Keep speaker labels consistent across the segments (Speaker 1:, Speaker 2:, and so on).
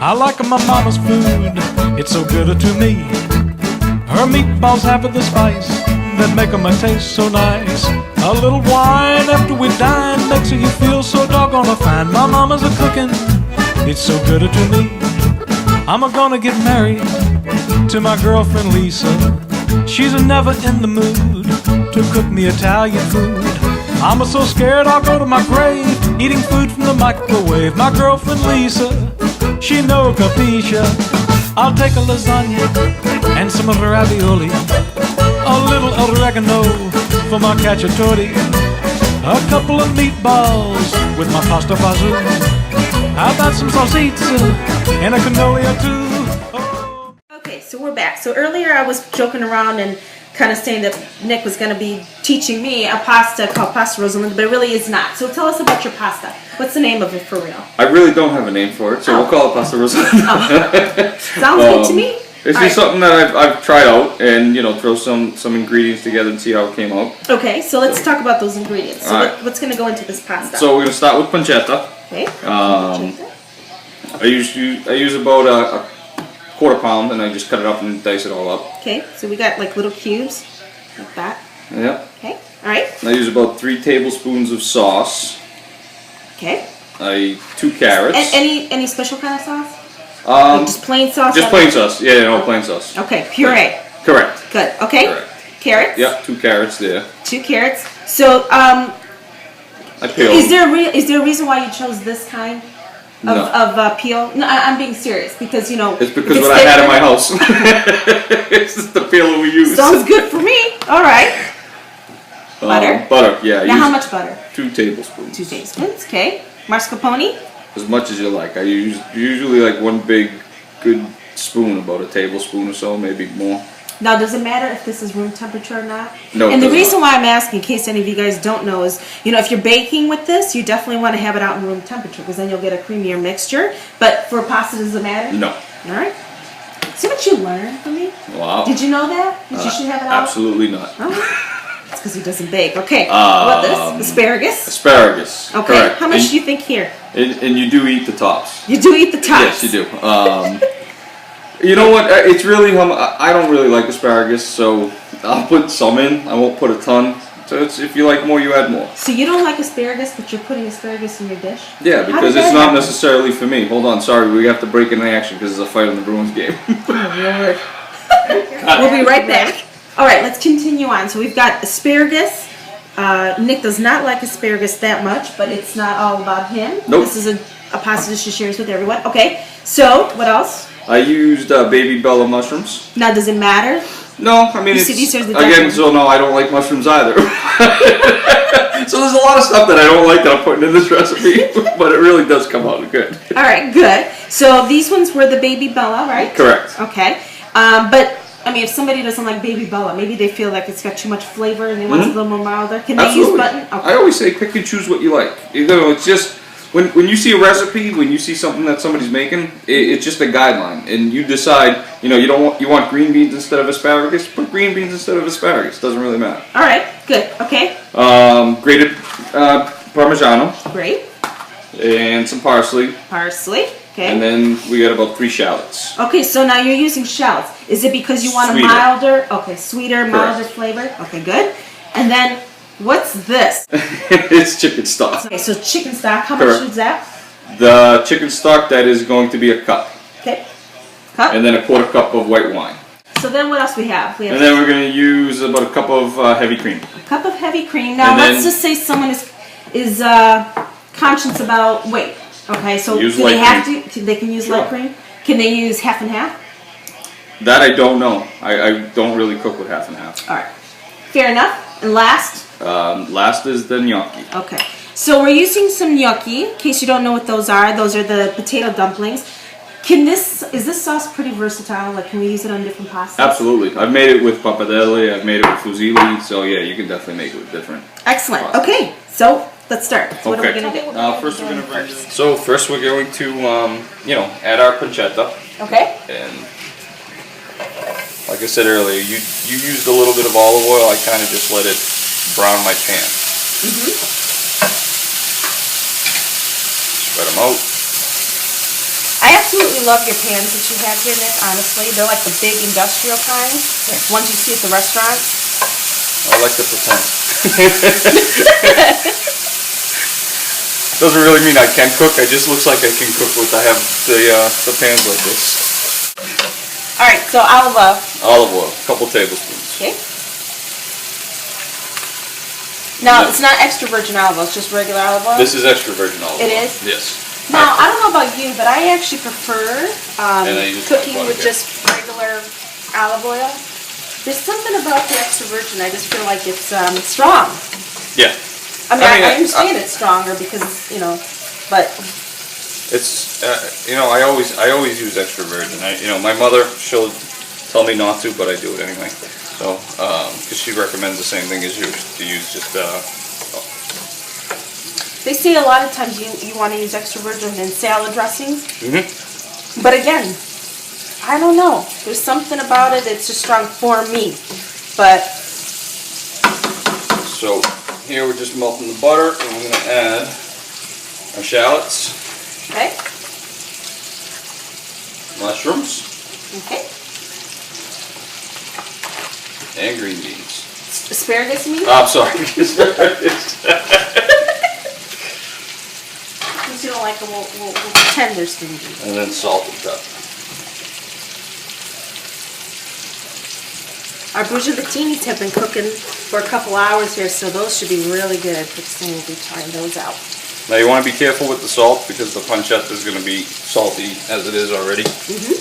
Speaker 1: I like my mama's food, it's so good to me. Her meatballs have the spice that make 'em taste so nice. A little wine after we dine makes you feel so doggone fine. My mama's a cooking, it's so good to me. I'm gonna get married to my girlfriend Lisa. She's never in the mood to cook me Italian food. I'm so scared I'll go to my grave eating food from the microwave. My girlfriend Lisa, she no capisce. I'll take a lasagna and some of the ravioli, a little oregano for my cacciatore, a couple of meatballs with my pasta fazool. How about some salsiccia and a cannoli or two? Oh.
Speaker 2: Okay, so we're back. So earlier I was joking around and kind of saying that Nick was going to be teaching me a pasta called pasta Rosalinda, but it really is not. So tell us about your pasta. What's the name of it for real?
Speaker 3: I really don't have a name for it, so we'll call it pasta Rosalinda.
Speaker 2: Oh. Sounds good to me.
Speaker 3: It's just something that I've tried out, and throw some ingredients together and see how it came out.
Speaker 2: Okay, so let's talk about those ingredients. So what's going to go into this pasta?
Speaker 3: So we're going to start with pancetta.
Speaker 2: Okay.
Speaker 3: I use about a quarter pound, and I just cut it up and dice it all up.
Speaker 2: Okay, so we got like little cubes, like that.
Speaker 3: Yeah.
Speaker 2: Okay, all right.
Speaker 3: I use about 3 tablespoons of sauce.
Speaker 2: Okay.
Speaker 3: 2 carrots.
Speaker 2: And any special kind of sauce? Like just plain sauce?
Speaker 3: Just plain sauce. Yeah, no, plain sauce.
Speaker 2: Okay, puree.
Speaker 3: Correct.
Speaker 2: Good. Okay.
Speaker 3: Correct.
Speaker 2: Carrots.
Speaker 3: Yep, 2 carrots there.
Speaker 2: 2 carrots. So
Speaker 3: I peel.
Speaker 2: Is there a reason why you chose this kind of peel? No, I'm being serious because
Speaker 3: It's because what I had in my house. It's just the peel we use.
Speaker 2: Sounds good for me. All right. Butter.
Speaker 3: Butter. Yeah.
Speaker 2: Now how much butter?
Speaker 3: 2 tablespoons.
Speaker 2: 2 tablespoons. Okay. Mascarpone.
Speaker 3: As much as you like. I usually like one big good spoon, about a tablespoon or so, maybe more.
Speaker 2: Now, does it matter if this is room temperature or not?
Speaker 3: No.
Speaker 2: And the reason why I'm asking, in case any of you guys don't know, is if you're baking with this, you definitely want to have it out in room temperature because then you'll get a creamier mixture. But for pasta, does it matter?
Speaker 3: No.
Speaker 2: All right. See what you learned from me?
Speaker 3: Wow.
Speaker 2: Did you know that you should have it out?
Speaker 3: Absolutely not.
Speaker 2: Oh. It's because he doesn't bake. Okay. How about this? Asparagus.
Speaker 3: Asparagus.
Speaker 2: Okay.
Speaker 3: Correct.
Speaker 2: How much do you think here?
Speaker 3: And you do eat the tops.
Speaker 2: You do eat the tops.
Speaker 3: Yes, you do. You know what? It's really I don't really like asparagus, so I'll put some in. I won't put a ton. So if you like more, you add more.
Speaker 2: So you don't like asparagus, but you're putting asparagus in your dish?
Speaker 3: Yeah, because it's not necessarily for me. Hold on, sorry, we have to break into action because there's a fight in the Bruins game.
Speaker 2: Oh, Lord. We'll be right back. All right, let's continue on. So we've got asparagus. Nick does not like asparagus that much, but it's not all about him.
Speaker 3: Nope.
Speaker 2: This is a pasta dish he shares with everyone. Okay, so what else?
Speaker 3: I used baby bella mushrooms.
Speaker 2: Now, does it matter?
Speaker 3: No, I mean, no, I don't like mushrooms either. So there's a lot of stuff that I don't like that I'm putting in this recipe, but it really does come out good.
Speaker 2: All right, good. So these ones were the baby bella, right?
Speaker 3: Correct.
Speaker 2: Okay, but I mean, if somebody doesn't like baby bella, maybe they feel like it's got too much flavor and they want it a little more milder. Can they use button? Okay.
Speaker 3: I always say pick and choose what you like. It's just when you see a recipe, when you see something that somebody's making, it's just a guideline, and you decide. You want green beans instead of asparagus. Put green beans instead of asparagus. Doesn't really matter.
Speaker 2: All right, good. Okay.
Speaker 3: Grated Parmigiano.
Speaker 2: Great.
Speaker 3: And some parsley.
Speaker 2: Parsley. Okay.
Speaker 3: And then we got about 3 shallots.
Speaker 2: Okay, so now you're using shallots. Is it because you want
Speaker 3: Sweeter.
Speaker 2: a milder, milder
Speaker 3: Correct.
Speaker 2: flavor? Okay, good. And then, what's this?
Speaker 3: It's chicken stock.
Speaker 2: Okay, so chicken stock, how much is that?
Speaker 3: The chicken stock, that is going to be a cup.
Speaker 2: Okay. Cup.
Speaker 3: And then a quarter cup of white wine.
Speaker 2: So then what else we have?
Speaker 3: And then we're going to use about a cup of heavy cream.
Speaker 2: A cup of heavy cream. Now, let's just say someone is conscious about weight. Okay, so do they have to? They can use light cream. Can they use half and half?
Speaker 3: That I don't know. I don't really cook with half and half.
Speaker 2: All right, fair enough. And last?
Speaker 3: Last is the gnocchi.
Speaker 2: Okay, so we're using some gnocchi. In case you don't know what those are the potato dumplings. Is this sauce pretty versatile? Like, can we use it on different pastas?
Speaker 3: Absolutely. I've made it with pappardelle. I've made it with fusilli. So yeah, you can definitely make it with different.
Speaker 2: Excellent.
Speaker 3: pastas.
Speaker 2: Okay, so let's start. So what are we gonna do?
Speaker 3: First we're going to add our pancetta.
Speaker 2: Okay.
Speaker 3: And like I said earlier, you used a little bit of olive oil. I kind of just let it brown my pan. Spread them out.
Speaker 2: I have to absolutely love your pans that you have here, Nick, honestly. They're like the big industrial kind, ones you see at the restaurant.
Speaker 3: I like to pretend. Doesn't really mean I can cook. It just looks like I can cook with I have the pans like this.
Speaker 2: All right, so olive oil.
Speaker 3: Olive oil, a couple tablespoons.
Speaker 2: Okay. Now, it's not extra virgin olive oil, it's just regular olive oil?
Speaker 3: This is extra virgin olive oil.
Speaker 2: It is?
Speaker 3: Yes.
Speaker 2: Now, I don't know about you, but I actually prefer cooking with
Speaker 3: butter,
Speaker 2: just regular olive oil. There's something about the extra virgin, I just feel like it's strong.
Speaker 3: Yeah.
Speaker 2: I mean, I understand it's stronger because, you know, but...
Speaker 3: It's, I always use extra virgin. My mother, she'll tell me not to, but I do it anyway. So, because she recommends the same thing as you, to use just,
Speaker 2: They say a lot of times you want to use extra virgin in salad dressings.
Speaker 3: Mm-hmm.
Speaker 2: But again, I don't know. There's something about it that's just strong for me. But...
Speaker 3: So, here we're just melting the butter, and we're going to add our shallots.
Speaker 2: Okay.
Speaker 3: Mushrooms.
Speaker 2: Okay.
Speaker 3: And green beans.
Speaker 2: Asparagus, you mean?
Speaker 3: I'm sorry. Asparagus.
Speaker 2: If you don't like them, we'll pretend there's green beans.
Speaker 3: And then salt and pepper.
Speaker 2: Our braciolettinis have been cooking for a couple hours here, so those should be really good. Kristen will be trying those out.
Speaker 3: Now you want to be careful with the salt because the pancetta is going to be salty as it is already.
Speaker 2: Mm-hmm.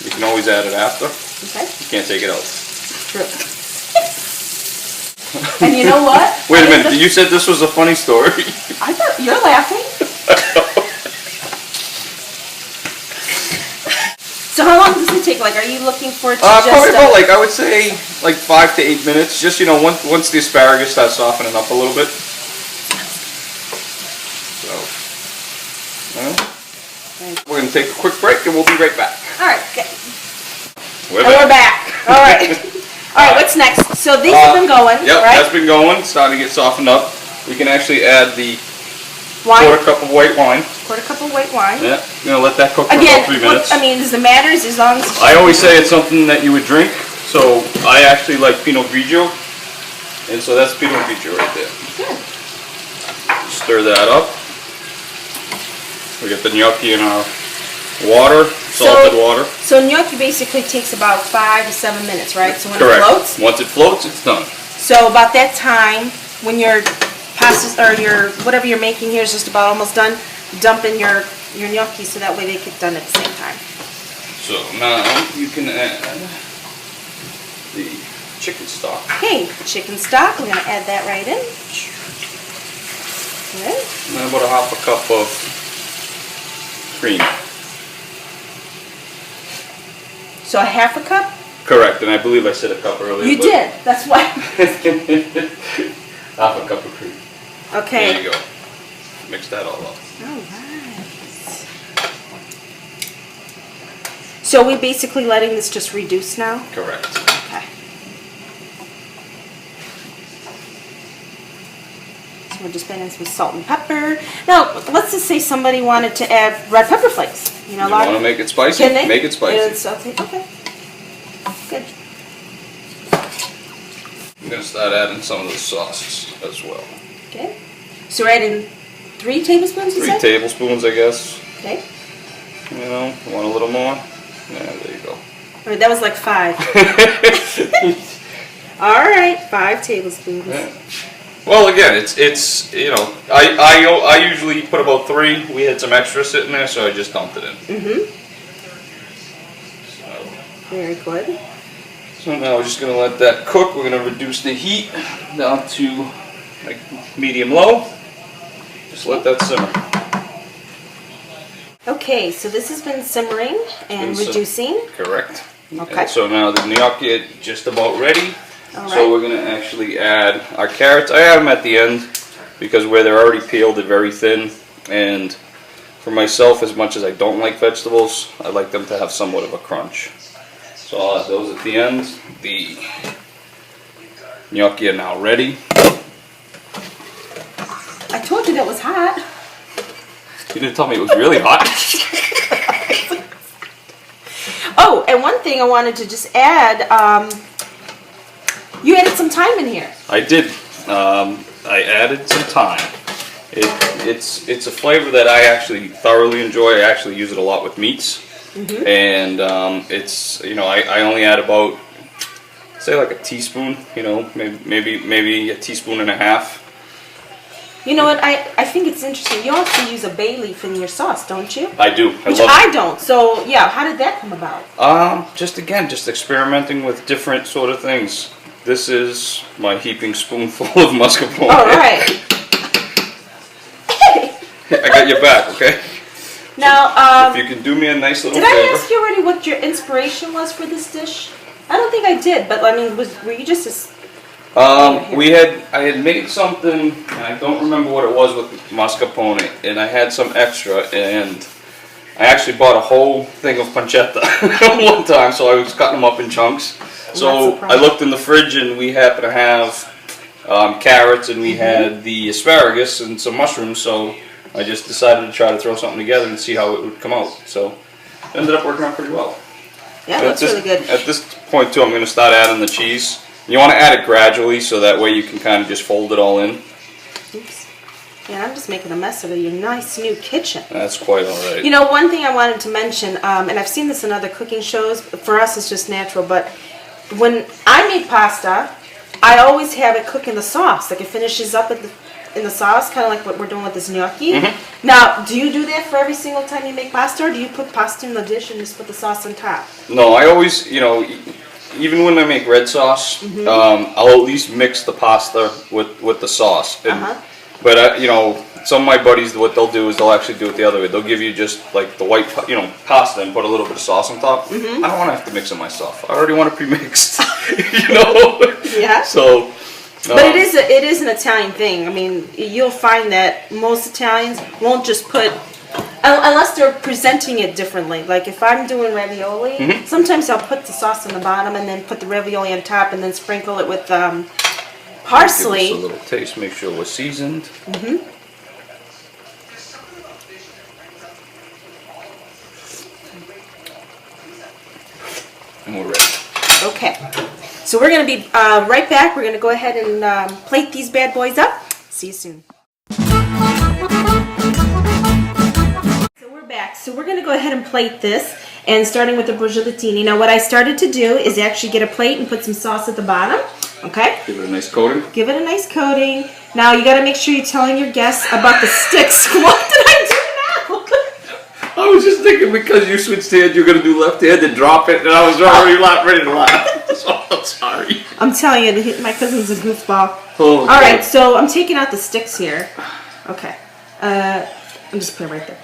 Speaker 3: You can always add it after.
Speaker 2: Okay.
Speaker 3: You can't take it out.
Speaker 2: True. And you know what?
Speaker 3: Wait a minute, you said this was a funny story.
Speaker 2: I thought you're laughing. So how long does it take? Like, are you looking for it to just...
Speaker 3: Probably about, I would say, 5 to 8 minutes. Just, once the asparagus starts softening up a little bit. So, we're going to take a quick break and we'll be right back.
Speaker 2: All right, good.
Speaker 3: We're
Speaker 2: back. All right. All right, what's next? So these have been going,
Speaker 3: yep,
Speaker 2: right?
Speaker 3: that's been going. Starting to get softened up. We can actually add the
Speaker 2: Wine.
Speaker 3: quarter cup of white wine.
Speaker 2: Quarter cup of white wine.
Speaker 3: Yeah, you're going to let that cook for
Speaker 2: Again,
Speaker 3: about 3 minutes.
Speaker 2: does it matter as long as...
Speaker 3: I always say it's something that you would drink, so I actually like Pinot Grigio, and so that's Pinot Grigio right there.
Speaker 2: Good.
Speaker 3: Stir that up. We get the gnocchi in our water, salted water.
Speaker 2: So gnocchi basically takes about 5 to 7 minutes, right? So when
Speaker 3: Correct.
Speaker 2: it floats?
Speaker 3: Once it floats, it's done.
Speaker 2: So about that time, when your pasta or your whatever you're making here is just about almost done, dump in your gnocchi so that way they get done at the same time.
Speaker 3: So now you can add the chicken stock.
Speaker 2: Okay, chicken stock. We're gonna add that right in. Okay.
Speaker 3: And then about a half a cup of cream.
Speaker 2: So a half a cup?
Speaker 3: Correct, and I believe I said a cup earlier.
Speaker 2: You did. That's why.
Speaker 3: Half a cup of cream.
Speaker 2: Okay.
Speaker 3: There you go. Mix that all up.
Speaker 2: All right. So we're basically letting this just reduce now?
Speaker 3: Correct.
Speaker 2: Okay. So we're just putting in some salt and pepper. Now, let's just say somebody wanted to add red pepper flakes. You know,
Speaker 3: You want to make it spicy?
Speaker 2: Can they?
Speaker 3: Make it spicy.
Speaker 2: Okay. Good.
Speaker 3: I'm going to start adding some of the sauces as well.
Speaker 2: Okay. So we're adding 3 tablespoons, you
Speaker 3: 3
Speaker 2: said?
Speaker 3: tablespoons, I guess.
Speaker 2: Okay.
Speaker 3: Want a little more? Yeah, there you go.
Speaker 2: All right, that was like 5. All right, 5 tablespoons.
Speaker 3: Yeah. Well, again, it's I usually put about 3. We had some extra sitting there, so I just dumped it in.
Speaker 2: Mm-hmm. Very good.
Speaker 3: So now we're just going to let that cook. We're going to reduce the heat down to medium-low. Just let that simmer.
Speaker 2: Okay, so this has been simmering and reducing.
Speaker 3: Correct.
Speaker 2: Okay.
Speaker 3: And so now the gnocchi is just about ready.
Speaker 2: All right.
Speaker 3: So we're going to actually add our carrots. I add them at the end because where they're already peeled, they're very thin. And for myself, as much as I don't like vegetables, I like them to have somewhat of a crunch. So I'll add those at the end. The gnocchi are now ready.
Speaker 2: I told you that was hot.
Speaker 3: You didn't tell me it was really hot.
Speaker 2: and one thing I wanted to just add, you added some thyme in here.
Speaker 3: I did. I added some thyme. It's a flavor that I actually thoroughly enjoy. I actually use it a lot with meats, and it's I only add about say like a teaspoon. Maybe a teaspoon and a half.
Speaker 2: You know what? I think it's interesting. You also use a bay leaf in your sauce, don't you?
Speaker 3: I do.
Speaker 2: I don't. So yeah, how did that come about?
Speaker 3: Just experimenting with different sort of things. This is my heaping spoonful of mascarpone.
Speaker 2: All right.
Speaker 3: I got your back, okay?
Speaker 2: Now,
Speaker 3: if you can do me a nice little
Speaker 2: did
Speaker 3: favor.
Speaker 2: I ask you already what your inspiration was for this dish? I don't think I did, but I mean, were you just
Speaker 3: I had made something, and I don't remember what it was with mascarpone, and I had some extra, and I actually bought a whole thing of pancetta one time, so I was cutting them up in chunks. So I looked in the fridge, and we happened to have carrots, and we had the asparagus and some mushrooms, so I just decided to try to throw something together and see how it would come out. So it ended up working out pretty well.
Speaker 2: Yeah, that's really good.
Speaker 3: At this point, too, I'm going to start adding the cheese. You want to add it gradually, so that way you can kind of just fold it all in.
Speaker 2: Oops. Yeah, I'm just making a mess of your nice new kitchen.
Speaker 3: That's quite all right.
Speaker 2: You know, one thing I wanted to mention, and I've seen this in other cooking shows, for us it's just natural, but when I make pasta, I always have it cook in the sauce. Like it finishes up in the sauce, kind of like what we're doing with this gnocchi. Now, do you do that for every single time you make pasta, or do you put pasta in the dish and just put the sauce on top?
Speaker 3: No, I always, even when I make red sauce, I'll at least mix the pasta with the sauce. And, but some of my buddies, what they'll do is they'll actually do it the other way. They'll give you just like the white, pasta and put a little bit of sauce on top. I don't want to have to mix it myself. I already want it pre-mixed.
Speaker 2: Yeah.
Speaker 3: So.
Speaker 2: But it is an Italian thing. I mean, you'll find that most Italians won't just put, unless they're presenting it differently. Like if I'm doing ravioli, sometimes I'll put the sauce on the bottom and then put the ravioli on top and then sprinkle it with parsley.
Speaker 3: Give us a little taste, make sure we're seasoned. And we're ready.
Speaker 2: Okay. So we're going to be right back. We're going to go ahead and plate these bad boys up. See you soon. So we're back. So we're going to go ahead and plate this, and starting with the braciolettini. Now what I started to do is actually get a plate and put some sauce at the bottom. Okay?
Speaker 3: Give it a nice coating.
Speaker 2: Give it a nice coating. Now you got to make sure you're telling your guests about the sticks. What did I do now?
Speaker 3: I was just thinking because you switched hands, you're going to do left hand and drop it, and I was already ready to laugh. So I'm sorry.
Speaker 2: I'm telling you, my cousin's a goofball.
Speaker 3: Oh,
Speaker 2: all right, so I'm taking out the sticks here. Okay. I'm just putting it right there.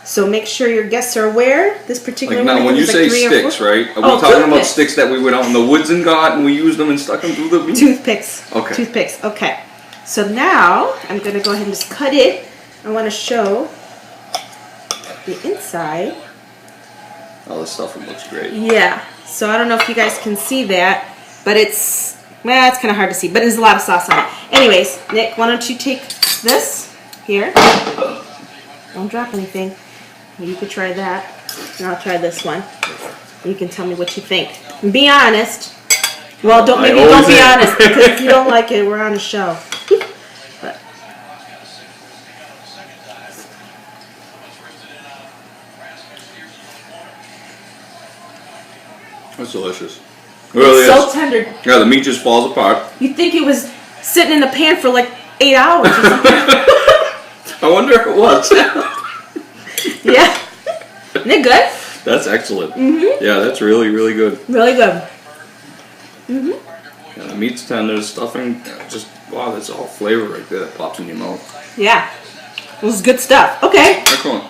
Speaker 2: So make sure your guests are aware. This particular
Speaker 3: now,
Speaker 2: one.
Speaker 3: when you say sticks, right? Are we talking about sticks that we went out in the woods and got, and we used them and stuck them through the meat?
Speaker 2: Toothpicks.
Speaker 3: Okay.
Speaker 2: Toothpicks. Okay. So now I'm going to go ahead and just cut it. I want to show the inside.
Speaker 3: Oh, the stuffing looks great.
Speaker 2: Yeah. So I don't know if you guys can see that, but it's kind of hard to see, but there's a lot of sauce on it. Anyways, Nick, why don't you take this here? Don't drop anything. You could try that, and I'll try this one. You can tell me what you think. And be honest. Well, don't be honest, because if you don't like it, we're on a show. But.
Speaker 3: That's delicious. It really
Speaker 2: It's
Speaker 3: is.
Speaker 2: so tender.
Speaker 3: Yeah, the meat just falls apart.
Speaker 2: You'd think it was sitting in the pan for like 8 hours or something.
Speaker 3: I wonder if it was.
Speaker 2: Yeah. Isn't it good?
Speaker 3: That's excellent. Yeah, that's really, really good.
Speaker 2: Really good.
Speaker 3: Yeah, the meat's tender, stuffing, just, wow, that's all flavor right there that pops in your mouth.
Speaker 2: Yeah. It was good stuff. Okay.
Speaker 3: Excellent.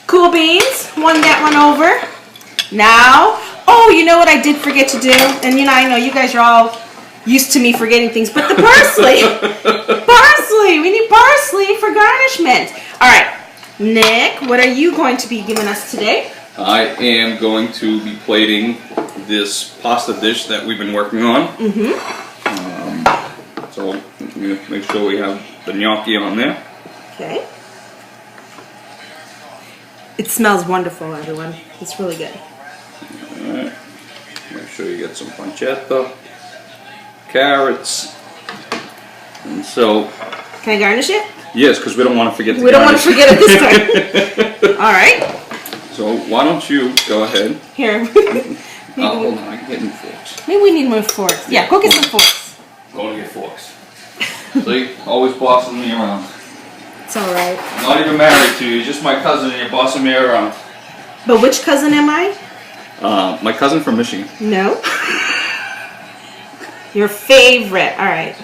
Speaker 2: Cool beans. Won that one over. Now, oh, you know what I did forget to do? And I know you guys are all used to me forgetting things, but the parsley. Parsley. We need parsley for garnishment. All right. Nick, what are you going to be giving us today?
Speaker 3: I am going to be plating this pasta dish that we've been working on. So I'm going to make sure we have the gnocchi on there.
Speaker 2: Okay. It smells wonderful, everyone. It's really good.
Speaker 3: Alright. Make sure you get some pancetta, carrots, and so.
Speaker 2: Can I garnish it?
Speaker 3: Yes, because we don't want to forget to
Speaker 2: We don't want to
Speaker 3: garnish.
Speaker 2: forget it this time. All right.
Speaker 3: So why don't you go ahead?
Speaker 2: Here.
Speaker 3: Hold on, I can get new forks.
Speaker 2: Maybe we need more forks. Yeah, go get some forks.
Speaker 3: Go to get forks. See, always bossing me around.
Speaker 2: It's all right.
Speaker 3: I'm not even married to you, you're just my cousin and you're bossing me around.
Speaker 2: But which cousin am I?
Speaker 3: My cousin from Michigan.
Speaker 2: No. Your favorite. All right.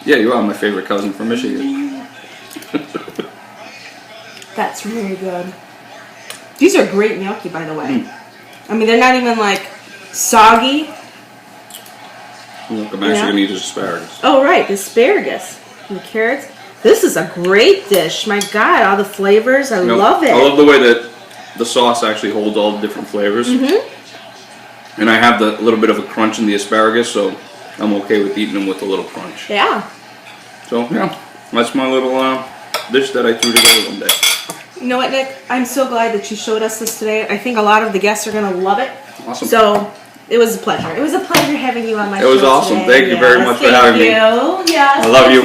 Speaker 3: Yeah, you are my favorite cousin from Michigan.
Speaker 2: That's really good. These are great gnocchi, by the way. I mean, they're not even like soggy.
Speaker 3: Look, I'm actually going to eat this asparagus.
Speaker 2: Oh, right. The asparagus and the carrots. This is a great dish. My God, all the flavors. I love it.
Speaker 3: I love the way that the sauce actually holds all the different flavors. Mm-hmm. And I have the little bit of a crunch in the asparagus, so I'm okay with eating them with a little crunch.
Speaker 2: Yeah.
Speaker 3: So, yeah, that's my little dish that I threw together one day.
Speaker 2: You know what, Nick? I'm so glad that you showed us this today. I think a lot of the guests are going to love it.
Speaker 3: Awesome.
Speaker 2: So, it was a pleasure. It was a pleasure having you on my show.
Speaker 3: It was awesome.
Speaker 2: Today.
Speaker 3: Thank you very much for having me.
Speaker 2: Thank you. Yes.
Speaker 3: I love you.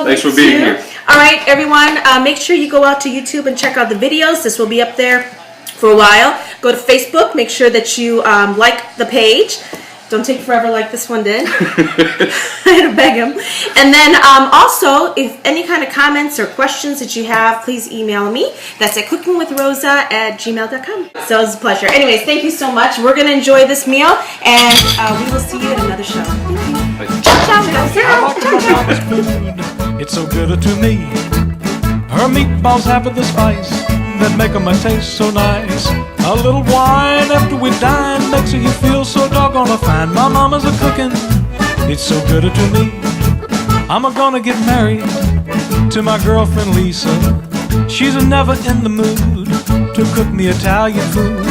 Speaker 2: Thanks
Speaker 3: for being here.
Speaker 2: All right, everyone. Make sure you go out to YouTube and check out the videos. This will be up there for a while. Go to Facebook. Make sure that you like the page. Don't take forever like this one did. I had to beg him. And then also, if any kind of comments or questions that you have, please email me. That's at cookingwithrosa@gmail.com. So it's a pleasure. Anyways, thank you so much. We're going to enjoy this meal, and we will see you at another show. Thank you. Ciao, ciao.
Speaker 1: I like my mama's food, it's so good to me. Her meatballs have the spice that make 'em taste so nice. A little wine after we dine makes you feel so doggone fine. My mama's a cooking, it's so good to me. I'm gonna get married to my girlfriend Lisa. She's never in the mood to cook me Italian food.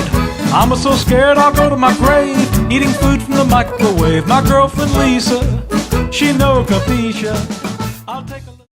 Speaker 1: I'm so scared I'll go to my grave eating food from the microwave. My girlfriend Lisa, she no capisce.